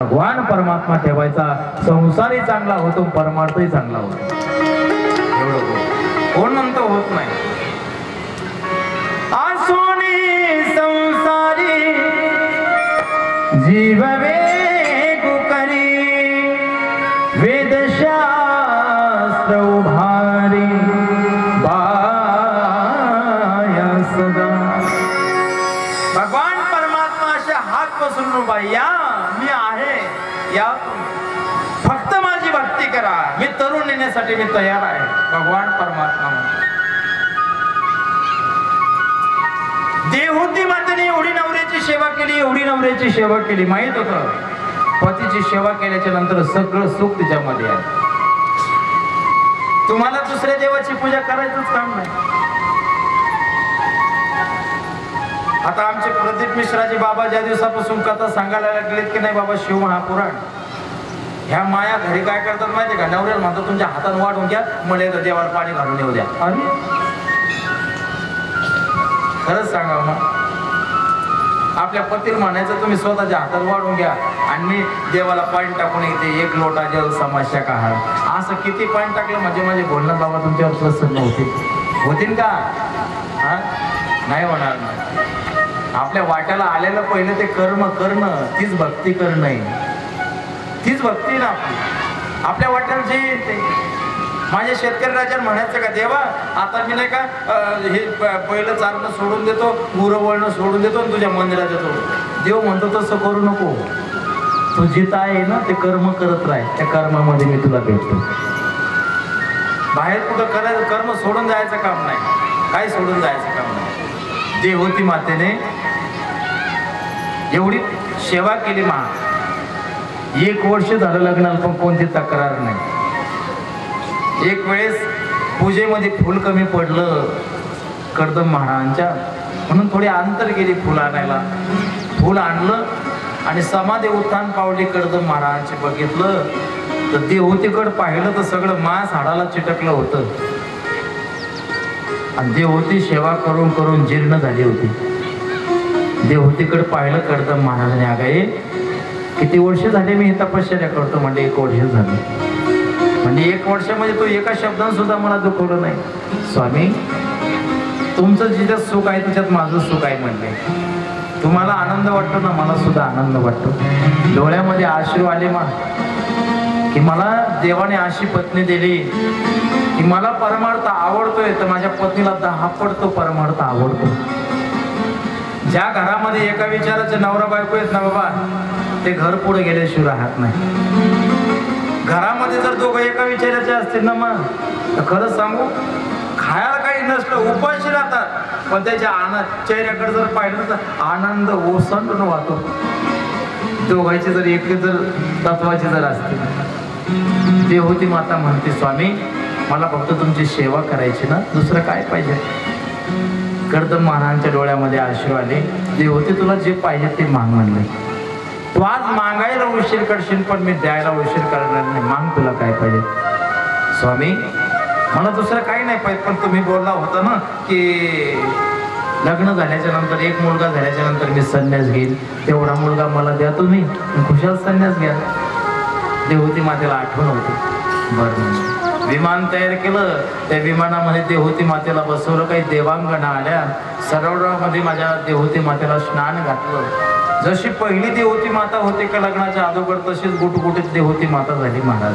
भगवान परमात्मा ठेवायचा, संसारही चांगला होतो, परमार्थही चांगला होतो. एवढं कोण म्हणतो होत नाही. आसोनी संसारी जीव वेगु करी, वेदशास्त्र उभारी बाया सदा. भगवान परमात्मा असे हात पसरून उभा, या मी आहे, या फक्त माझी भक्ती करा, मी तरुण नेण्यासाठी मी तयार आहे. भगवान परमात्मा देवहूती मातेने एवढी नवऱ्याची सेवा केली, एवढी नवऱ्याची सेवा केली. माहित होतं पतीची सेवा केल्याच्या नंतर सगळं सुख तिच्यामध्ये आहे. तुम्हाला दुसऱ्या देवाची पूजा करायचंच काम नाही. आता आमचे प्रदीप मिश्राजी बाबा ज्या दिवसापासून कथा सांगायला लागलेत की नाही बाबा शिव महापुराण, ह्या माया घरी काय करतात माहिती का, नवऱ्याला म्हणतात तुमच्या हातानं वाढून घ्या, मला तर देवाला पाणी घालून येऊ द्या. अरे खरंच सांगा ना, आपल्या पतीला म्हणायचं तुम्ही स्वतःच्या हातात वाढून घ्या आणि मी देवाला पाणी टाकून येते, एक लोटा जल समस्या का हार. असं किती पाणी टाकलं म्हणजे माझे बोलणं बाबा तुमच्यावर प्रसन्न होतील का? हा नाही होणार ना. आपल्या वाट्याला आलेलं पहिलं ते कर्म करणं, तीच भक्ती करणं, तीच भक्ती ना आपली. आपल्या वाट्याला जे येते, माझ्या शेतकरी राजाला म्हणायचं का देवा आता मी नाही का हे पहिलं चारणं सोडून देतो, गुरं वळणं सोडून देतो आणि तुझ्या मंदिरात येतो. देव म्हणतो तसं करू नको, तू जिथं आहे ना ते कर्म करत राह, त्या कर्मामध्ये मी तुला भेटतो. बाहेर कुठं करायचं, कर्म सोडून जायचं काम नाही, काही सोडून जायचं काम नाही. देवहूती मातेने एवढी सेवा केली. 1 वर्ष झालं लग्नाला पण कोणती तक्रार नाही. एक वेळेस पूजेमध्ये फुल कमी पडलं कर्दम महाराजांच्या, म्हणून थोडी अंतर गेली फुल आणायला. फुल आणलं आणि समाधी उत्थान पावली कर्दम महाराजांचे. बघितलं तर देवहूतीकडे पाहिलं तर सगळं मांस हाडाला चिटकलं होतं आणि देवहूती सेवा करून करून जीर्ण झाली होती. देवहूतीकडे पाहिलं कर्दम महाराजांनी, अगाई किती वर्ष झाले मी हे तपश्चर्या करतो. म्हणजे 1 वर्ष झाले. म्हणजे 1 वर्ष म्हणजे तो एका शब्दाने सुद्धा मला दुखवलं नाही. स्वामी तुमचं जिथं सुख आहे त्याच्यात माझं सुख आहे म्हणले. तुम्हाला आनंद वाटतो ना, मला सुद्धा आनंद वाटतो. डोळ्यामध्ये अश्रू आले की मला देवाने अशी पत्नी दिली की मला परमार्थ आवडतोय, तर माझ्या पत्नीला 10 पट तो परमार्थ आवडतो. ज्या घरामध्ये एका विचाराचे नवरा बायको आहेत ना बाबा, ते घर पुढे गेल्याशिवाय राहत नाही. घरामध्ये जर दोघं एका विचाराचे असतील ना मग खरंच सांगू, खायला काही नसलं उपाशी राहतात, पण त्याच्या चेहऱ्याकडे जर पाहिलं तर आनंद ओसंडून वाहतो. दोघांचे जर एक जर तत्वाचे जर असतील. देवहूती माता म्हणते स्वामी मला फक्त तुमची सेवा करायची ना, दुसरं काय पाहिजे. कर्दम महाराजांच्या डोळ्यामध्ये अश्रू आले. देवहूती तुला जे पाहिजे ते माग म्हणले. तू आज मागायला उशीर करशील पण मी द्यायला उशीर करणार नाही. माग तुला काय पाहिजे. स्वामी मला दुसरं काही नाही पाहिजे, पण तुम्ही बोलला होता ना की लग्न झाल्याच्या नंतर 1 मुलगा झाल्याच्या नंतर मी संन्यास घेईल, तेवढा मुलगा मला द्या तुम्ही, खुशाल संन्यास घ्या. देवहूती मातेला आठवण होती. बरं विमान तयार केलं, त्या विमानामध्ये देवहूती मातेला बसवलं. काही देवांगना आल्या, सरोवरामध्ये माझ्या देवहूती मातेला स्नान घातलं. जशी पहिली देवहूती माता होते का लग्नाच्या अगोदर, तशीच गुटगुटीत देवहूती माता झाली महाराज.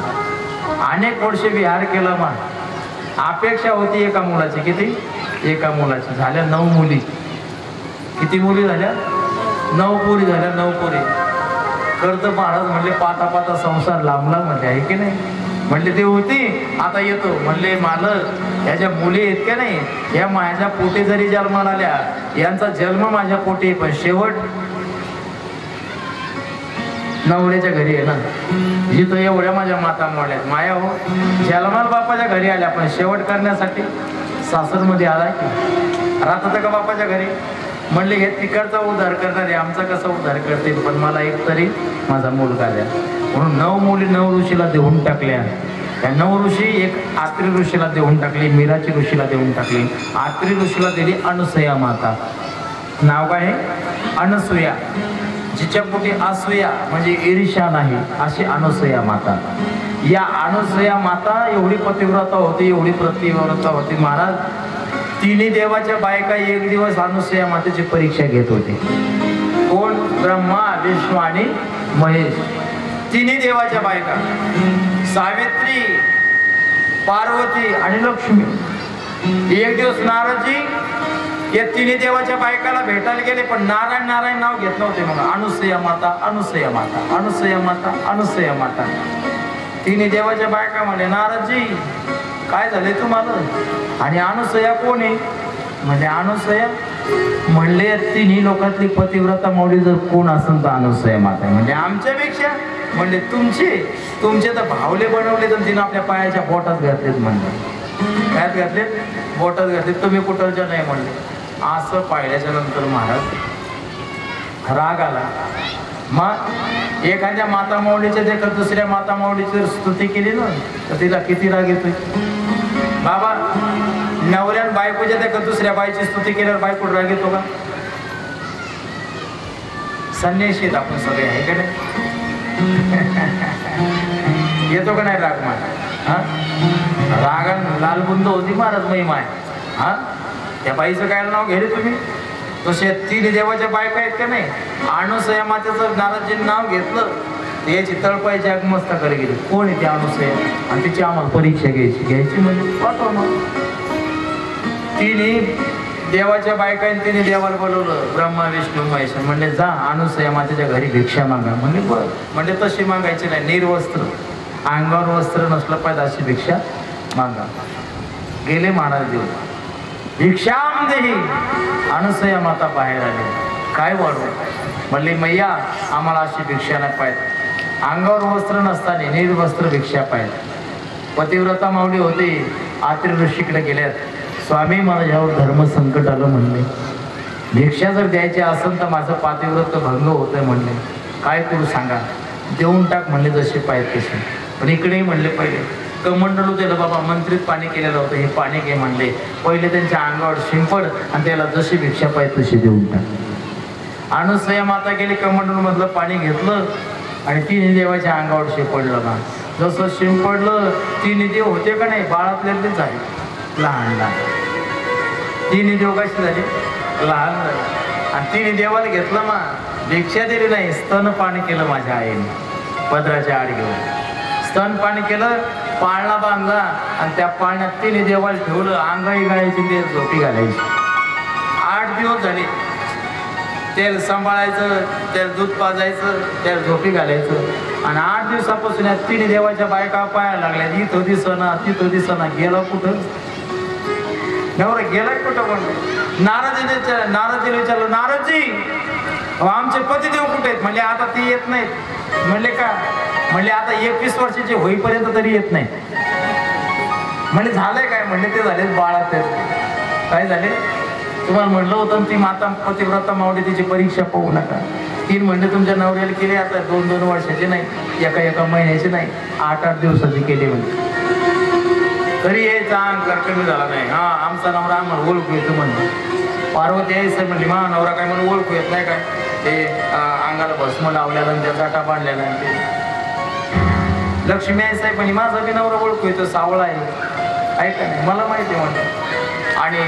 अनेक वर्षे विहार केला. अपेक्षा होती एका मुलाची. किती? एका मुलाची. झाल्या 9 मुली. किती मुली झाल्या? 9 पोरी झाल्या. 9 पोरी. कर्दम महाराज म्हणले पाता पाता संसार लांबला म्हणले, आहे की नाही. म्हणले देवहूती आता येतो. म्हणले मालक ह्याच्या मुली आहेत का नाही, या माझ्या पोटी जरी जन्माला आल्या, यांचा जन्म माझ्या पोटी, पण शेवट नवऱ्याच्या घरी आहे ना. जिथं एवढ्या माझ्या माता मोडल्यात माया हो, जन्माला बापाच्या घरी आल्या पण शेवट करण्यासाठी सासरमध्ये आलाय की राहत का बापाच्या घरी. म्हणले हे तिकडचा उद्धार करणार आहे, आमचा कसा उद्धार करतील, पण मला एक तरी माझा मुलगा द्या. म्हणून 9 मुली 9 ऋषीला देऊन टाकल्या. त्या 9 ऋषी एक आत्री ऋषीला देऊन टाकली, मीराची ऋषीला देऊन टाकली. आत्री ऋषीला दिली अनसुया माता. नाव काय आहे? अनसुया. जिच्या पोटी असूया म्हणजे ईर्ष्या नाही अशी अनुसया माता. या अनुसया माता एवढी पतिव्रता होती, एवढी प्रतिव्रता होती महाराज. तिन्ही देवाच्या बायका एक दिवस अनुसया मातेची परीक्षा घेत होते. कोण? ब्रह्मा, विष्णू आणि महेश. तिन्ही देवाच्या बायका, सावित्री, पार्वती आणि लक्ष्मी. एक दिवस नारदजी या तिन्ही देवाच्या बायकाला भेटायला गेले, पण नारायण नारायण नाव घेत नव्हते. मग अनुसया माता, अनुसया माता, अनुसया माता, अनुसया माता. तिन्ही देवाच्या बायका म्हणले, नारदजी काय झाले तुम्हाला? आणि अनुसया कोण आहे? म्हणजे अनुसया म्हणले तिन्ही लोकातली पतिव्रता मौली जर कोण असेल तर अनुसया माता. म्हणजे आमच्यापेक्षा? म्हणले तुमचे तर भावले बनवले तर तिने आपल्या पायाच्या बोटात घातलेत. म्हणले काय घातले? बोटात घातले. तुम्ही कुठलच्या नाही म्हणले. असं पाहिल्याच्या नंतर महाराज राग आला. मग एखाद्या माता माऊलीच्या देखत दुसऱ्या माता माऊलीची स्तुती केली ना तर तिला किती राग येतोय बाबा. नवऱ्यान बायकोच्या देखत दुसऱ्या बाईची स्तुती केल्यावर बायको राग येतो का? संन्याशी आहेत आपण सगळे, आहे का नाही? येतो का नाही राग माझा? हा, रागान लालबुंद होती महाराज महिमा आहे. हा, त्या बाईचं काय नाव घे रे तुम्ही? तसे तीन देवाच्या बायका आहेत का नाही? अनुसया मातेचं नारदजींनी नाव घेतलं, याची तळपायची आगमस्ताकडे गेली. कोण आहे ती अनुसया? आणि तिची आम्हाला परीक्षा घ्यायची म्हणजे पाठवा. मग तिन्ही देवाच्या बायकांनी तिने देवाला बोलवलं, ब्रह्मा, विष्णू, महेश. म्हणले जा अनुसया मातेच्या घरी भिक्षा मागा. म्हणले बरं. म्हणजे तशी मागायची नाही, निर्वस्त्र, अंगावर वस्त्र नसलं पाहिजे अशी भिक्षा मागा. गेले महाराज देव, भिक्षाम देही. अनुसया माता बाहेर आली. काय वाढू? म्हणली मैया आम्हाला अशी भिक्षा नाही पाहिजे. अंगावर वस्त्र नसताना निर्वस्त्र भिक्षा पाहिजे. पतिव्रता माऊली होती, आत्री ऋषीकडे गेल्यात. स्वामी माझ्यावर धर्म संकट आलं म्हणले, भिक्षा जर द्यायची असेल तर माझं पातिव्रत भंग होतंय म्हणले. काय करू सांगा? देऊन टाक म्हणले जसे पाहिजे तसे. पण इकडेही म्हणले पहिले कमंडल होते बाबा, मंत्रीत पाणी केलेलं होतं, हे पाणी घे म्हणले. पहिले त्यांच्या अंगावर शिंपड आणि त्याला जशी भिक्षा पाहिजे तशी देऊन टाक. अनुसया माता गेली, कमंडल मधलं पाणी घेतलं आणि तिन्ही देवाच्या अंगावर शिंपडलं ना. जसं शिंपडलं तिन्ही देव होते का नाही बाळातले झाले, लहान लहान. तिन्ही देव कशी झाले? लहान झाले. आणि तिन्ही देवाला घेतलं मा, भिक्षा दिली नाही, स्तन पाणी केलं माझ्या आईने. पदराच्या आड घेऊन स्तन पाणी केलं, पाळणा बांधला आणि त्या पाळण्यात तिने देवाला ठेवलं. अंगाई गाळायची, ते झोपी घालायची. 8 दिवस झाले. तेल सांभाळायचं, त्याला दूध पाजायचं, त्याला झोपी घालायचं. आणि 8 दिवसापासून या तिने देवाच्या बायका पायाला लागल्या. इथं दिसना तिथं दिसना. गेला कुठं? नवरा गेलाय कुठं? म्हणलं नारदजीने विचारलं, नारदजी आमचे पतिदेव कुठे आहेत? म्हणजे आता ती येत नाहीत. म्हणले का? म्हणले आता 21 वर्षाचे होईपर्यंत तरी येत नाही. म्हणजे झालंय काय? म्हणले ते झाले बाळात. काय झाले? तुम्हाला म्हणलं होतं ती माता पतिव्रता मावली, तिची परीक्षा पाहू नका. 3 म्हणले तुमच्या नवऱ्याला केले, आता 2-2 वर्षाचे नाही, एका महिन्याचे नाही, 8-8 दिवसाचे केले. म्हणजे तरी यायचा अंग कमी झाला नाही. हा, आमचा नवरा आम्हाला ओळखू येतो म्हणलं. पार्वती यायचं म्हणली, मा नवरा काय म्हणून ओळखू येत नाही काय? ते अंगाला भस्म लावलेला आणि त्या जाटा बांधलेला. लक्ष्मी आहे साहेब म्हणजे माझा बी नवरा ओळखू येतो, सावळा आहे का नाही? मला माहिती आहे म्हणलं. आणि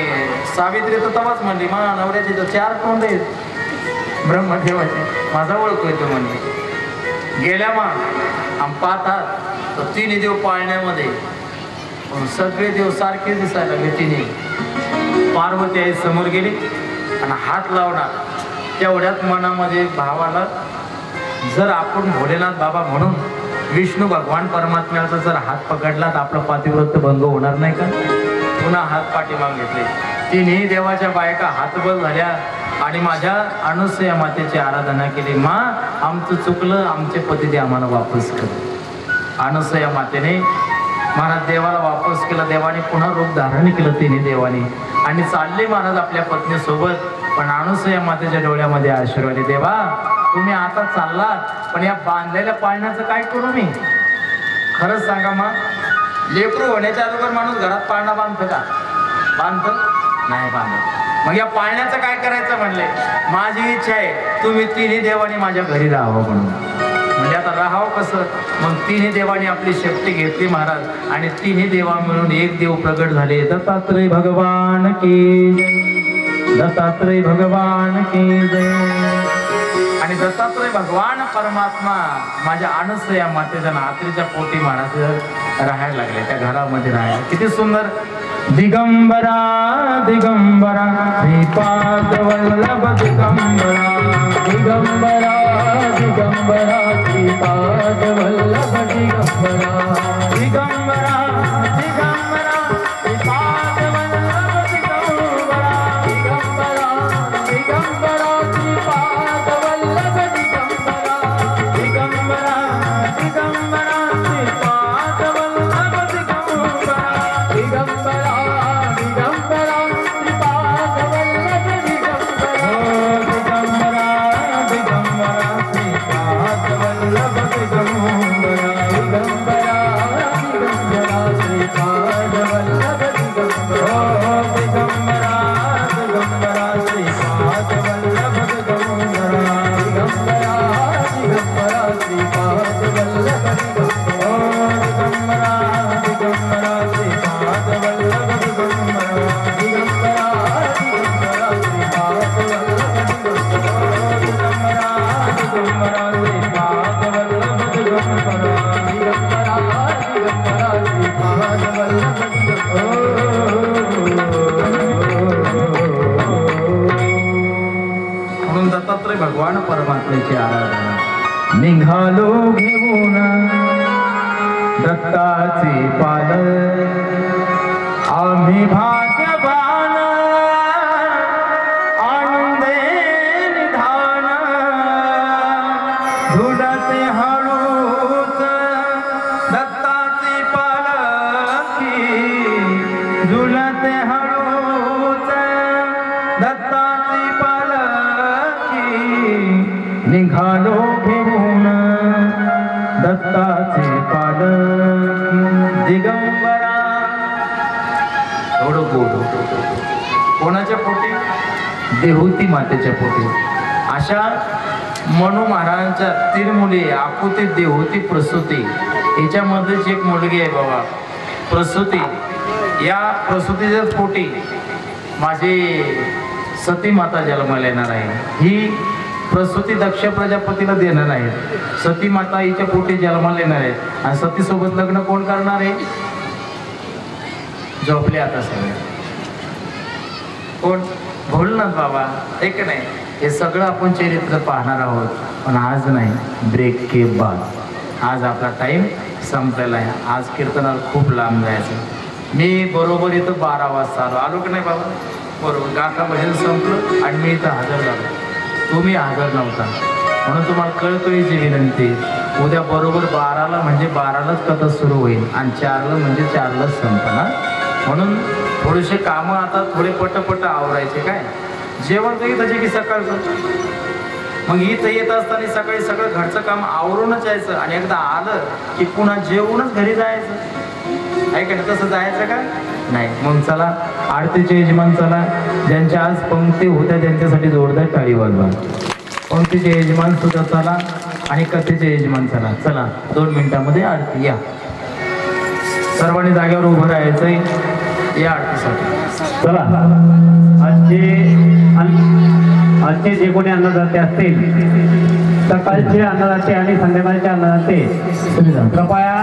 सावित्री तर तवाच म्हणली, मा नवऱ्याचे तर 4 तोंड आहेत ब्रह्मदेवाचे, माझा ओळखू येतो म्हणले. गेल्या मग पाहतात तर तिन्ही देव पाळण्यामध्ये, सगळे देव सारखे दिसायला लागले. तिने पार्वती आई समोर गेली आणि हात लावणार. तेवढ्यात मनामध्ये भावाला, जर आपण भोलेनाथ बाबा म्हणून विष्णू भगवान परमात्म्याचा जर हात पकडला तर आपलं पातिव्रत्य भंग होणार नाही का? पुन्हा हात पाठीमाग घेतले. तिन्ही देवाच्या बायका हातबल झाल्या आणि माझ्या अनुसया मातेची आराधना केली. मा आमचं चुकलं, आमचे पती ते आम्हाला वापस कर. अनुसया मातेने महाराज देवाला वापस केलं. देवाने पुन्हा रूप धारण केलं तिन्ही देवाने आणि चालले महाराज आपल्या पत्नीसोबत. पण अनुसया मातेच्या डोळ्यामध्ये अश्रू आले. देवा तुम्ही आता चाललात, पण या बांधलेल्या पाळण्याचं काय करू मी? खरंच सांगा मग, लेकरू होण्याच्या अगोदर माणूस घरात पाळणा बांधतं का? बांधतं नाही बांधत. मग या पाळण्याचं काय करायचं म्हणले, माझी इच्छा आहे तुम्ही तिन्ही देवानी माझ्या घरी राहावं म्हणून. म्हणजे आता राहावं कसं, मग तिन्ही देवानी आपली शक्ती घेतली महाराज आणि तिन्ही देवा मिळून एक देव प्रगट झाले. दत्तात्रय भगवान की जय, दत्तात्रय भगवान की जय. आणि दत्तात्रय भगवान परमात्मा माझ्या अनसया मातेच्या नात्रीच्या पोटी महाराज राहायला लागले, त्या घरामध्ये राहायला. किती सुंदर. दिगंबरा दिगंबरा श्रीपाद वल्लभ दिगंबरा, दिगंबरा दिगंबरा श्रीपाद वल्लभ दिगंबरा, दिगंबरा दिगंबरा श्रीपाद वल्लभ दिगंबरा, दिगंबरा दिगंबरा श्रीपाद वल्लभ दिगंबरा, दिगंबरा दिगंबरा श्रीपाद वल्लभ दिगंबरा, दिगंबरा दिगंबरा श्रीपाद वल्लभ दिगंबरा, दिगंबरा दिगंबरा श्रीपाद वल्लभ दिगंबरा, दिगंबरा दिगंबरा श्रीपाद वल्लभ दिगंबरा, दिगंबरा दिगंबरा श्रीपाद वल्लभ दिगंबरा, दिगंबरा दिगंबरा श्रीपाद वल्लभ दिगंबरा, दिगंबरा दिगंबरा श्रीपाद वल्लभ दिगंबरा, दिगंबरा दिगंबरा श्रीपाद वल्लभ दिगंबरा, दिगंबरा दिगंबरा श्रीपाद वल्लभ दिगंबरा, दिगंबरा दिगंबरा श्रीपाद वल्लभ म्हणून दत्तात्रय भगवान परमात्म्याची आराधना. निघालो घेऊन दत्ताचे पाल, आम्ही भाग्यवान आनंदे निधान, झुलते हळूच दत्ताची पालखी, झुलते हळूच दत्ताची पालखी, निघालो घेऊन दत्ताचे पालखी, दिगंबरा. एवढं गोड. कोणाच्या पोटी? देहूती मातेच्या पोटी. अशा मनू महाराजांच्या 3 मुली, आकुती, देहूती, प्रसूती. याच्यामध्येच एक मुलगी आहे बाबा प्रसूती. या प्रसूतीच्या पोटी माझी सती माता जन्माला येणार आहे. ही प्रसूती दक्ष प्रजापतीला देणार आहे. सती माता हिच्या पोटी जन्माला येणार आहे आणि सतीसोबत लग्न कोण करणार आहे? झोपले आता सगळे. कोण? भोलनाथ बाबा. एक नाही, हे सगळं आपण चरित्र पाहणार आहोत, पण आज नाही, ब्रेक के बाद. आज आपला टाइम संपलेला आहे. आज कीर्तनाला खूप लांब जायचं. मी बरोबर इथं 12 वाजता आलो की नाही बाबा? बरोबर. गाथा भजन संपलं आणि मी इथं हजर झालो. तुम्ही हजर नव्हता म्हणून तुम्हाला कळकळीची विनंती. उद्या बरोबर 12ला म्हणजे 12लाच कथा सुरू होईल आणि 4ला म्हणजे 4लाच संपणार. म्हणून थोडेसे कामं आता थोडे पटपट आवरायचे. काय जेवण तर इथं जे की सकाळचं, मग इथं येत असताना सकाळी सगळं घरचं काम आवरूनच यायचं आणि एकदा आलं की पुन्हा जेवूनच घरी जायचं. आहे का? तसं जायचं का? नाही. मग चला, आरतीचे यजमान चला. ज्यांच्या आज पंक्ती होत्या त्यांच्यासाठी जोरदार टाळी वाजवा. पंक्तीचे यजमान सुद्धा चला आणि कथेचे यजमान चला. चला 2 मिनिटामध्ये आरती. या सर्वांनी जागेवर उभं राहायचंय या आरतीसाठी. चला. आजचे जे कोणी अन्नदाते असतील, सकाळचे अन्नदाते आणि संध्याकाळचे अन्नदाते, कृपया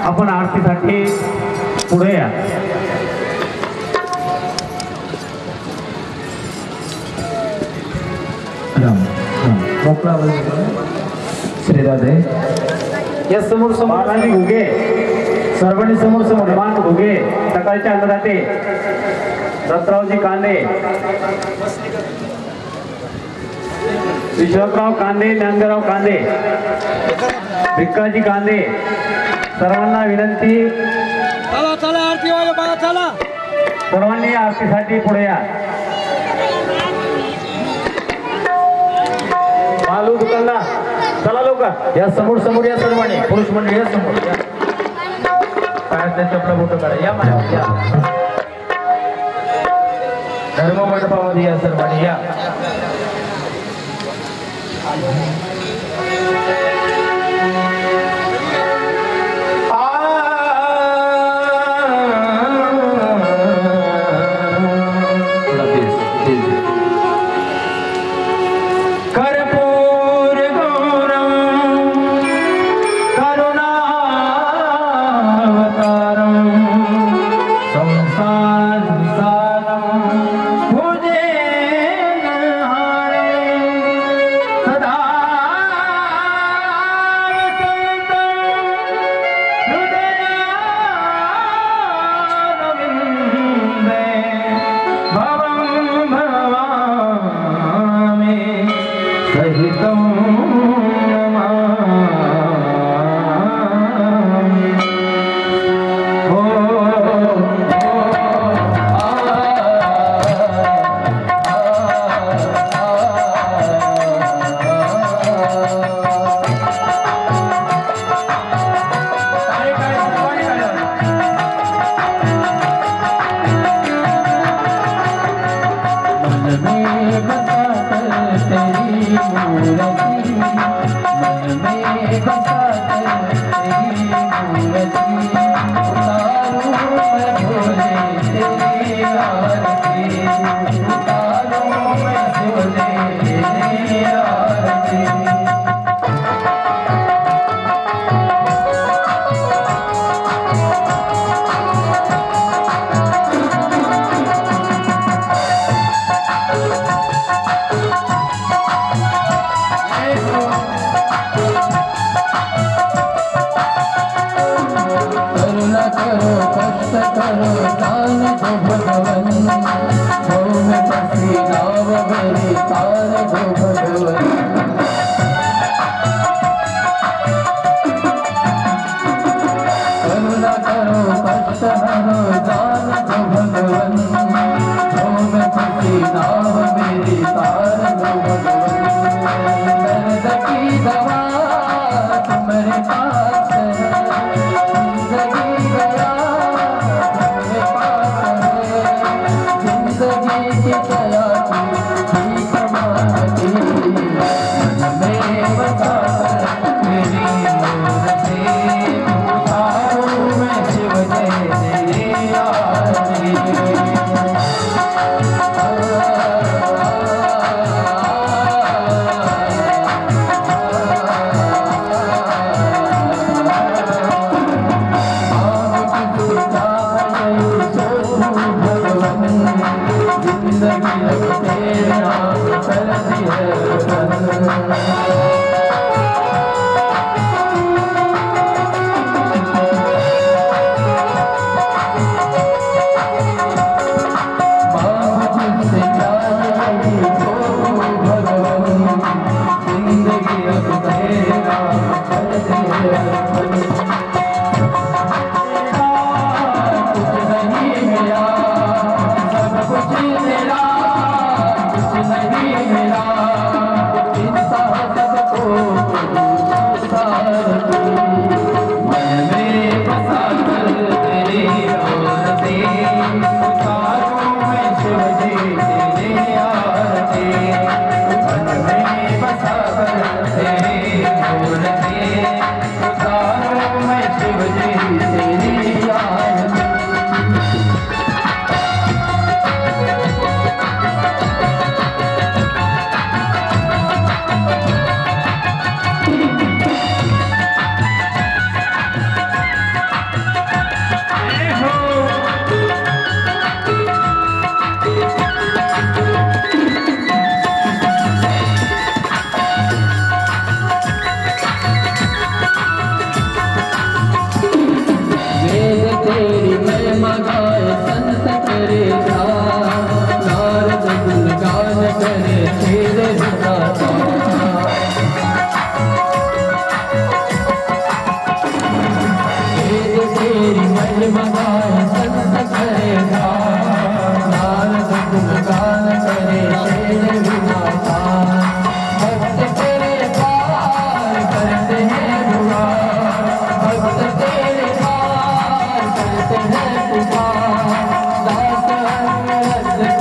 आपण आरतीसाठी पुढे या. मोकळा श्रीराधे. या समोर समोर घुगे, सर्वांनी समोर समोर. मान घुगे, सकाळचे अन्नदाते, दत्तरावजी कांदे, विश्वकराव कांदे, ज्ञानदेवराव कांदे, भिक्काजी कांदे. सर्वांना विनंती, सर्वांनी आरतीसाठी पुढे या. मालू दुकानदार चला लवकर. या समोर समोर या सर्वांनी. पुरुष मंडळी या समोर या. पायातल्या चपला बोट काढा. या माझ्या या. धर्म मंडपामध्ये या सर्वांनी या.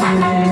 तेरे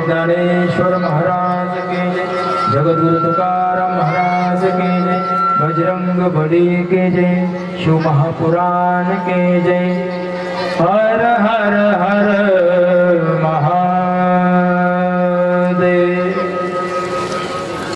ज्ञानेश्वर महाराज के जय, जगद्गुरु तुकाराम महाराज के जय, बजरंग बली के जय, शिव महापुराण के जय। हर हर